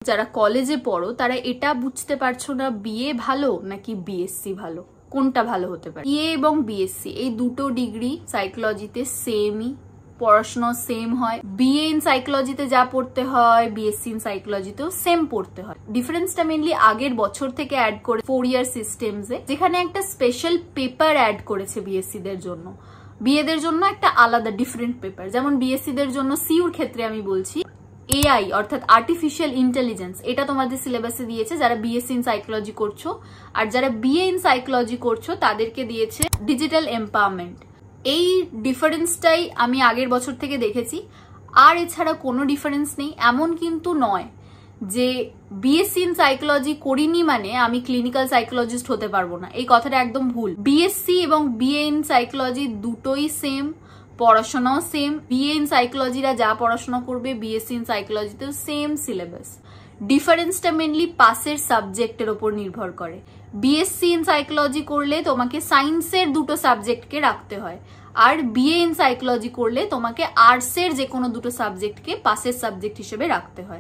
যারা কলেজে পড়ো তারা এটা বুঝতে পারছো না বিএ ভালো নাকি বিএসসি ভালো, কোনটা ভালো হতে পারে। বিএ এবং বিএসসি এই দুটো ডিগ্রি সাইকোলজিতে সেমই, পড়াশোনা সেম হয়। বিএ ইন সাইকোলজিতে যা পড়তে হয় বিএসসি ইন সাইকোলজিতেও সেম পড়তে হয়। ডিফারেন্সটা মেনলি আগের বছর থেকে অ্যাড করে 4 ইয়ার সিস্টেমসে, যেখানে একটা স্পেশাল পেপার অ্যাড করেছে বিএসসি দের জন্য। বিএ দের জন্য একটা আলাদা ডিফারেন্ট পেপার, যেমন বিএসসি দের জন্য সিউর ক্ষেত্রে আমি বলছি এআই অর্থাৎ আর্টিফিশিয়াল ইন্টেলিজেন্স, এটা তোমাদের সিলেবাসে দিয়েছে যারা বিএসসি ইন সাইকোলজি করছো। আর যারা বিএ ইন সাইকোলজি করছো তাদেরকে দিয়েছে ডিজিটাল এম্পাওয়ারমেন্ট। এই ডিফারেন্সটাই আমি আগের বছর থেকে দেখেছি, আর এছাড়া কোনো ডিফারেন্স নেই। এমন কিন্তু নয় যে বিএসসি ইন সাইকোলজি করিনি মানে আমি ক্লিনিক্যাল সাইকোলজিস্ট হতে পারবো না, এই কথাটা একদম ভুল। বিএসসি এবং বিএ ইন সাইকোলজি দুটোই সেম, পড়াশোনাও সেম। বিএ ইন সাইকোলজিরা যা পড়াশোনা করবে বিএসসি ইন সাইকোলজিতেও সেম সিলেবাস। ডিফারেন্সটা মেনলি পাসের সাবজেক্টের উপর নির্ভর করে। বিএসসি ইন সাইকোলজি করলে তোমাকে সায়েন্সের দুটো সাবজেক্টকে রাখতে হয়, আর বিএ ইন সাইকোলজি করলে তোমাকে আর্টসের যে কোনো দুটো সাবজেক্টকে পাসের সাবজেক্ট হিসেবে রাখতে হয়।